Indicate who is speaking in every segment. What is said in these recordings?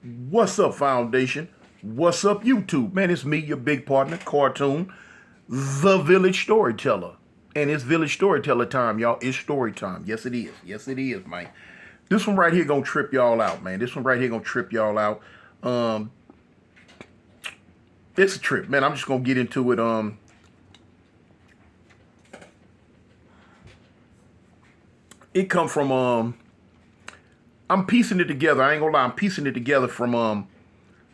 Speaker 1: What's up, Foundation? What's up, YouTube? Man, it's me, your big partner, Cartoon, the Village Storyteller. And it's Village Storyteller time, y'all. It's story time. Yes, it is. Yes, it is, man. This one right here gonna trip y'all out, man. This one right here gonna trip y'all out. Um, it's a trip, man. I'm just gonna get into it. It come from I'm piecing it together. I ain't gonna lie, I'm piecing it together from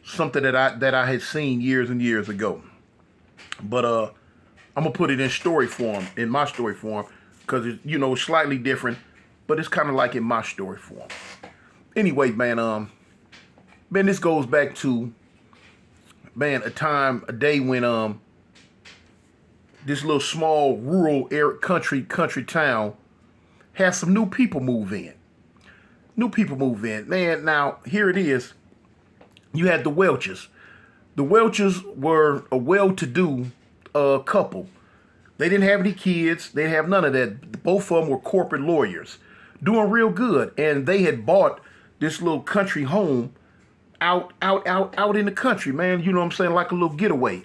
Speaker 1: something that I had seen years and years ago. But I'm gonna put it in story form, in my story form, because it's slightly different, but it's kind of like in my story form. Anyway, man, this goes back to a day when this little small rural country town had some new people move in. New people move in, man. Now here it is. You had the Welches. The Welches were a well-to-do couple. They didn't have any kids. They didn't have none of that. Both of them were corporate lawyers, doing real good. And they had bought this little country home out in the country, man. You know what I'm saying? Like a little getaway,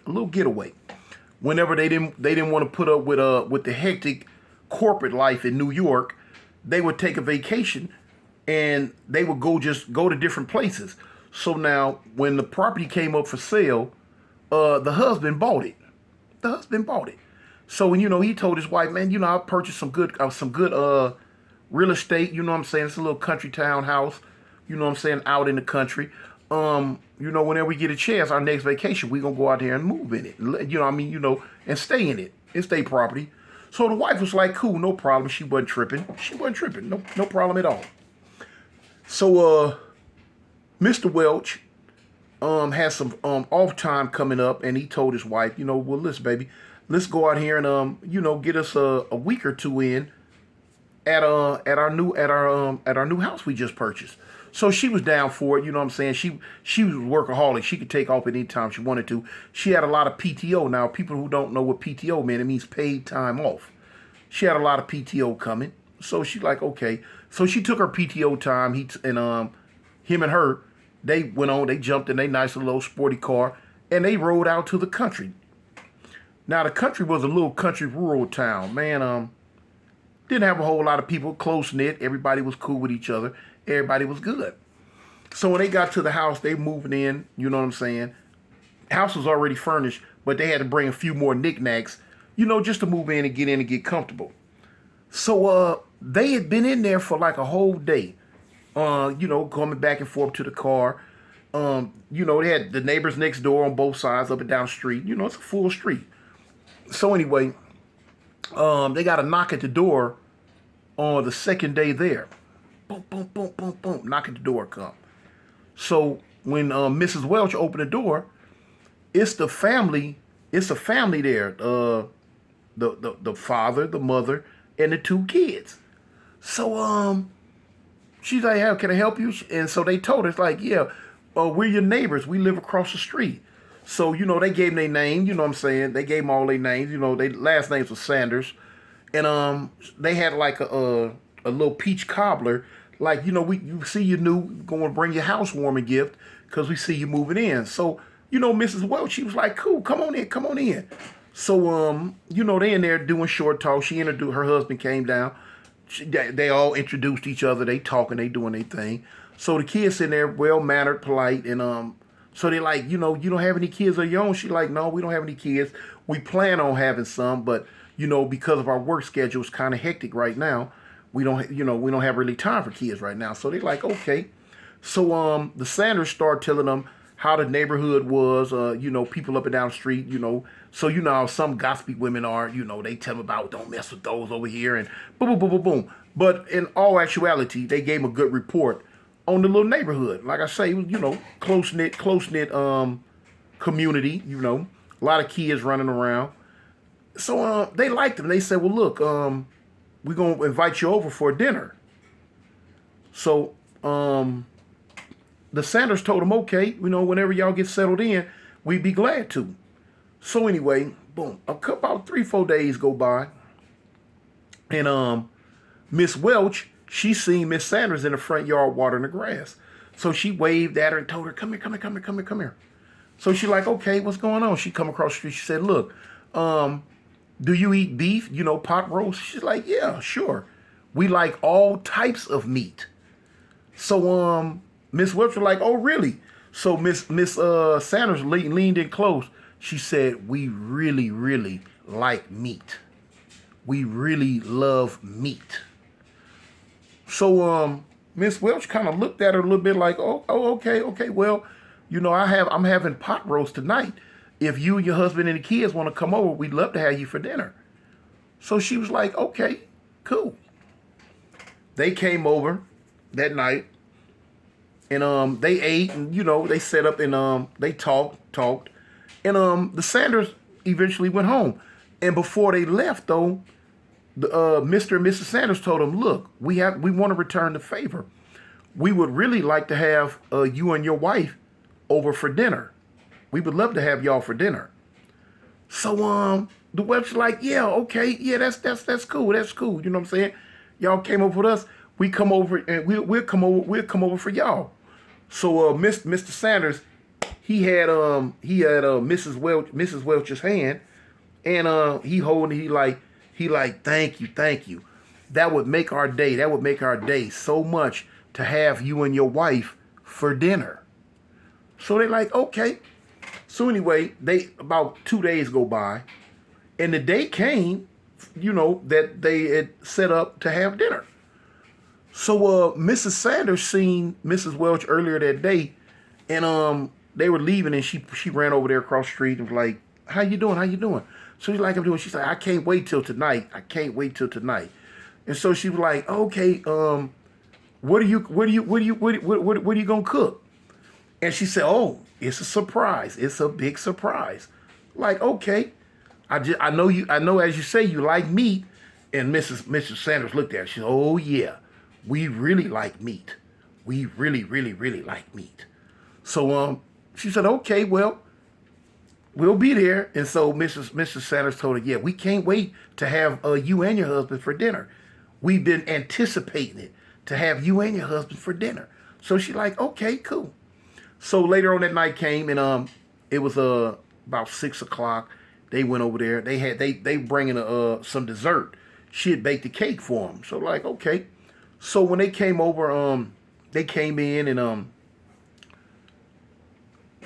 Speaker 1: Whenever they didn't want to put up with the hectic corporate life in New York, they would take a vacation and they would go to different places. So now, when the property came up for sale, the husband bought it. The husband bought it. So when he told his wife, man, I purchased some good real estate. You know what I'm saying? It's a little country town house. You know what I'm saying? Out in the country. Whenever we get a chance, our next vacation, we gonna go out there and move in it. You know what I mean? And stay in it. And stay property. So the wife was like, cool, no problem. She wasn't tripping. No problem at all. So Mr. Welch has some off time coming up, and he told his wife, well, listen, baby, let's go out here and get us a week or two in at our new house we just purchased. So she was down for it, you know what I'm saying? She was a workaholic. She could take off at any time she wanted to. She had a lot of PTO. Now, people who don't know what PTO means, it means paid time off. She had a lot of PTO coming. So she's like, okay. So she took her PTO time. Him and her, they jumped in their nice little sporty car, and they rode out to the country. Now, the country was a little country rural town, man. Didn't have a whole lot of people, close knit. Everybody was cool with each other. Everybody was good. So when they got to the house, they moving in, you know what I'm saying? House was already furnished, but they had to bring a few more knickknacks, just to move in and get comfortable. So they had been in there for like a whole day, coming back and forth to the car. They had the neighbors next door on both sides, up and down the street. It's a full street. So anyway, they got a knock at the door on the second day there. Boom, boom, boom, boom, boom. Knock at the door come. So when Mrs. Welch opened the door, it's a family there. The father, the mother, and the two kids. So she's like, "How can I help you?" And so they told her, it's like, "Yeah, we're your neighbors. We live across the street." So they gave them their name. You know what I'm saying? They gave them all their names. Their last names were Sanders, and they had like a little peach cobbler. Like, you see you new, going to bring your housewarming gift because we see you moving in. So, Mrs. Welch, she was like, cool, come on in. So, they in there doing short talk. She introduced, her husband came down. They all introduced each other. They talking, they doing their thing. So the kids sitting there, well-mannered, polite. And so they like, you don't have any kids of your own? She like, no, we don't have any kids. We plan on having some, but, because of our work schedule, it's kind of hectic right now. We don't have really time for kids right now. So they're like, okay. So the Sanders start telling them how the neighborhood was, people up and down the street, So how some gossipy women are, they tell them about, don't mess with those over here, and boom, boom, boom, boom, boom. But in all actuality, they gave them a good report on the little neighborhood. Like I say, it was, close-knit community, a lot of kids running around. So they liked them. They said, well, look, we're going to invite you over for dinner. So the Sanders told him, okay, whenever y'all get settled in, we'd be glad to. So anyway, boom, about 3-4 days go by. And Miss Welch, she seen Miss Sanders in the front yard watering the grass. So she waved at her and told her, come here, come here, come here, come here, come here. So she like, okay, what's going on? She come across the street. She said, look, do you eat beef? You know, pot roast? She's like, yeah, sure. We like all types of meat. So Miss Welch was like, oh, really? So Miss Sanders leaned in close. She said, we really, really like meat. We really love meat. So Miss Welch kind of looked at her a little bit like, oh, okay. Well, you know, I'm having pot roast tonight. If you and your husband and the kids want to come over, we'd love to have you for dinner. So she was like, okay, cool. They came over that night, and they ate, and you know, they set up and they talked, and the Sanders eventually went home. And before they left, though, the Mr. and Mrs. Sanders told them, look, we want to return the favor. We would really like to have you and your wife over for dinner. We would love to have y'all for dinner. So the Welch's like, yeah, okay, yeah, that's cool, that's cool. You know what I'm saying? Y'all came over with us. We come over and we'll come over for y'all. So Mr. Sanders, he had Mrs. Welch's hand, and he holding he like thank you. That would make our day. That would make our day so much to have you and your wife for dinner. So they like, okay. So anyway, about 2 days go by, and the day came, you know, that they had set up to have dinner. So Mrs. Sanders seen Mrs. Welch earlier that day, and they were leaving, and she ran over there across the street and was like, how you doing? How you doing? So she's like, I'm doing. She's like, I can't wait till tonight. I can't wait till tonight. And so she was like, okay, what are you gonna cook? And she said, oh, it's a surprise. It's a big surprise. Like, okay, I know as you say you like meat. And Mrs. Sanders looked at her. She said, oh yeah, we really like meat. We really, really, really like meat. So she said, okay, well, we'll be there. And so Mrs. Sanders told her, yeah, we can't wait to have you and your husband for dinner. We've been anticipating it, to have you and your husband for dinner. So she's like, okay, cool. So later on that night came, and it was about 6 o'clock. They went over there. They bringing some dessert. She had baked a cake for them. So like, okay. So when they came over, they came in, and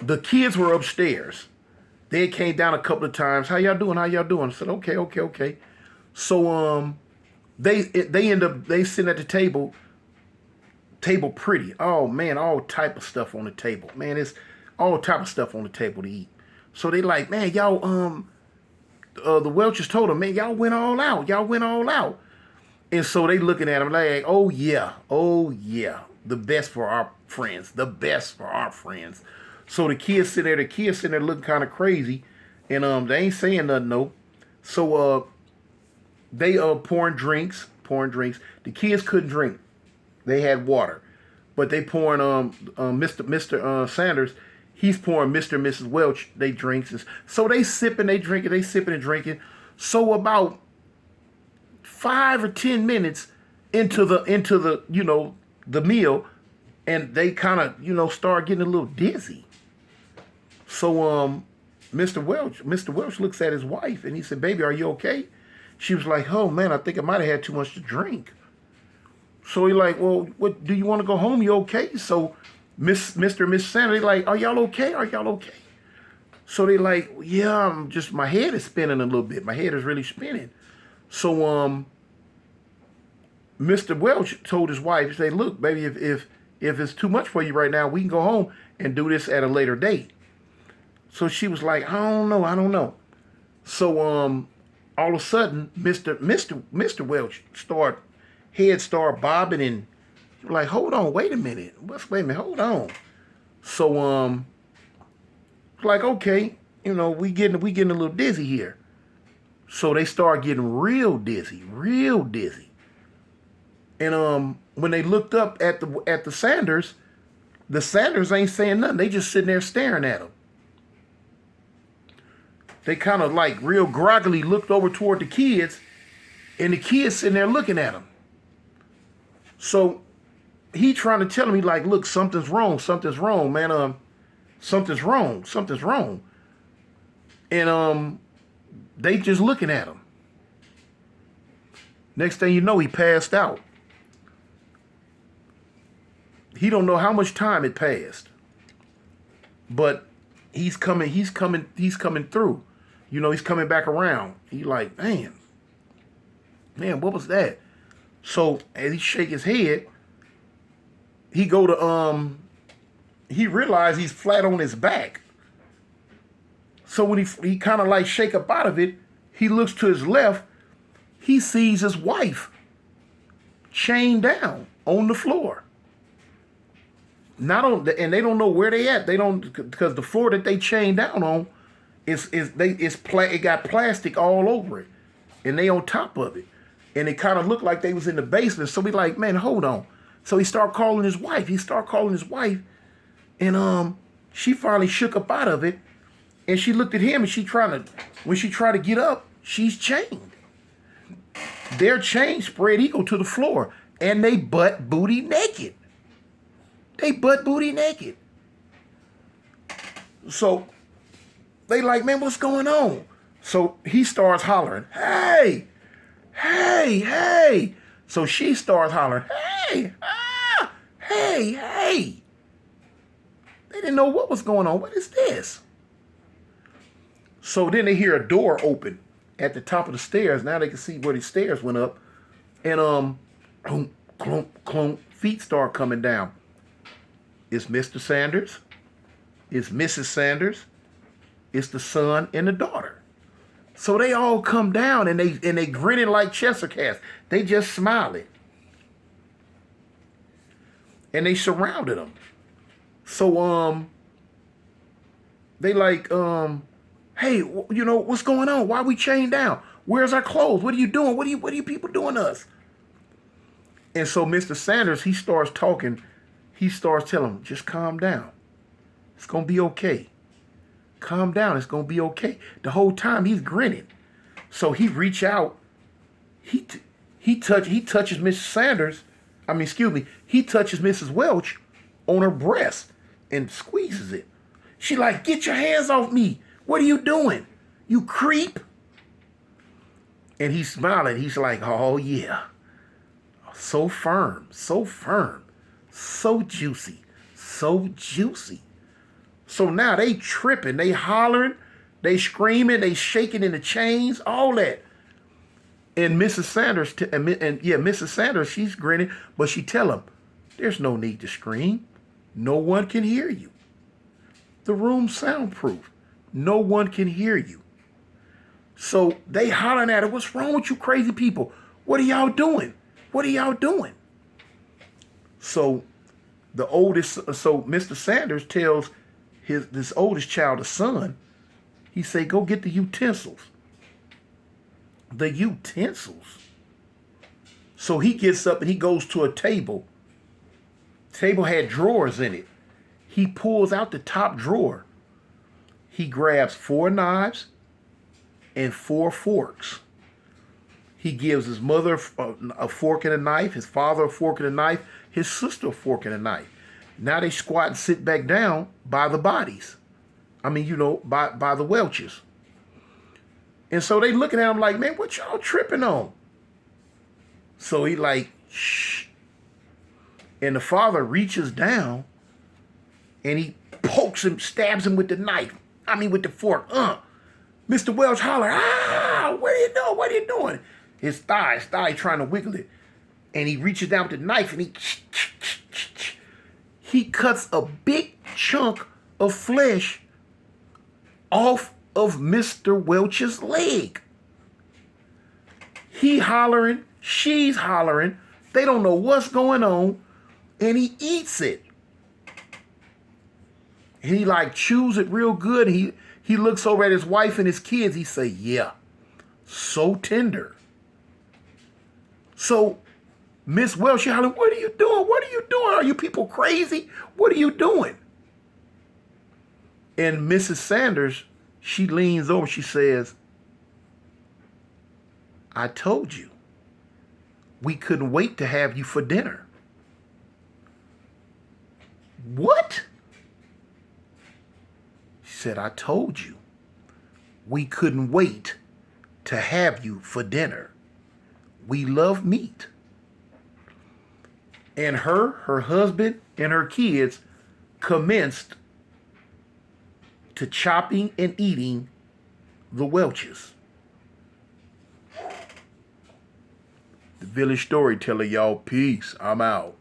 Speaker 1: the kids were upstairs. They came down a couple of times. How y'all doing? How y'all doing? I said, okay. So they sitting at the table pretty. Oh man, all type of stuff on the table. Man, it's all type of stuff on the table to eat. So they like, man, y'all the Welchers told them, man, y'all went all out. Y'all went all out. And so they looking at him like, oh yeah. The best for our friends. The best for our friends. So the kids sitting there looking kind of crazy, and they ain't saying nothing, no. So they pouring drinks. The kids couldn't drink. They had water. But they pouring Mr. Sanders, he's pouring Mr. and Mrs. Welch they drinks. So they sipping, they sipping and drinking. So about 5 or 10 minutes into the you know, the meal, and they kind of, start getting a little dizzy. So Mr. Welch looks at his wife, and he said, baby, are you okay? She was like, oh man, I think I might have had too much to drink. So he like, well, what do you want to go home? You okay? So Mr. and Miss Sanders, they like, are y'all okay? Are y'all okay? So they like, yeah, my head is spinning a little bit. My head is really spinning. So Mr. Welch told his wife, he said, look, baby, if it's too much for you right now, we can go home and do this at a later date. So she was like, I don't know. So all of a sudden, Mr. Welch started bobbing, and she was like, hold on, wait a minute, hold on. So like, okay, we getting a little dizzy here. So they start getting real dizzy. And when they looked up at the Sanders ain't saying nothing. They just sitting there staring at them. They kind of like real groggily looked over toward the kids, and the kids sitting there looking at them. So he trying to tell me like, look, something's wrong, man. Something's wrong. And they just looking at him. Next thing you know, he passed out. He don't know how much time it passed. But he's coming through. You know, he's coming back around. He like, man, what was that? So as he shake his head, he go to he realized he's flat on his back. So when he kind of like shake up out of it, he looks to his left, he sees his wife chained down on the floor. And they don't know where they at. They don't, because the floor that they chained down on it got plastic all over it, and they on top of it, and it kind of looked like they was in the basement. So we like, man, hold on. So he started calling his wife. And she finally shook up out of it, and she looked at him, and when she tried to get up, she's chained. Their chain spread eagle to the floor, and they butt booty naked. So they like, man, what's going on? So he starts hollering, hey. So she starts hollering, hey. They didn't know what was going on. What is this? So then they hear a door open at the top of the stairs. Now they can see where the stairs went up. And clunk, clunk, clunk, feet start coming down. It's Mr. Sanders. It's Mrs. Sanders. It's the son and the daughter. So they all come down and they grinning like Chester cats. They just smiling. And they surrounded them. So they like, hey, you know, what's going on? Why are we chained down? Where's our clothes? What are you doing? What are you people doing to us? And so Mr. Sanders, he starts talking. He starts telling them, just calm down. It's going to be okay. Calm down. It's going to be okay. The whole time he's grinning. So he reach out. He touches Mrs. Sanders. He touches Mrs. Welch on her breast and squeezes it. She like, get your hands off me. What are you doing? You creep. And he's smiling. He's like, oh yeah. So firm. So juicy. So now they tripping, they hollering, they screaming, they shaking in the chains, all that. And Mrs. Sanders, she's grinning, but she tell him, there's no need to scream. No one can hear you. The room's soundproof. No one can hear you. So they hollering at her, what's wrong with you crazy people? What are y'all doing? So Mr. Sanders tells this oldest child, the son, he say, go get the utensils. The utensils. So he gets up and he goes to a table. Table had drawers in it. He pulls out the top drawer. He grabs 4 knives and 4 forks. He gives his mother a fork and a knife, his father a fork and a knife, his sister a fork and a knife. Now they squat and sit back down by the bodies. By the Welches. And so they looking at him like, man, what y'all tripping on? So he like, shh. And the father reaches down and he pokes him, stabs him with the knife. With the fork. Mr. Welch holler, what are you doing? His thigh trying to wiggle it. And he reaches down with the knife and he cuts a big chunk of flesh off of Mr. Welch's leg. He hollering, she's hollering. They don't know what's going on. And he eats it. He like chews it real good. He looks over at his wife and his kids. He say, yeah, so tender. So Miss Welch, hollering, what are you doing? Are you people crazy? What are you doing? And Mrs. Sanders, she leans over, she says, I told you, we couldn't wait to have you for dinner. What? She said, I told you. We couldn't wait to have you for dinner. We love meat. And her husband, and her kids commenced to chopping and eating the Welches. The Village Storyteller, y'all. Peace. I'm out.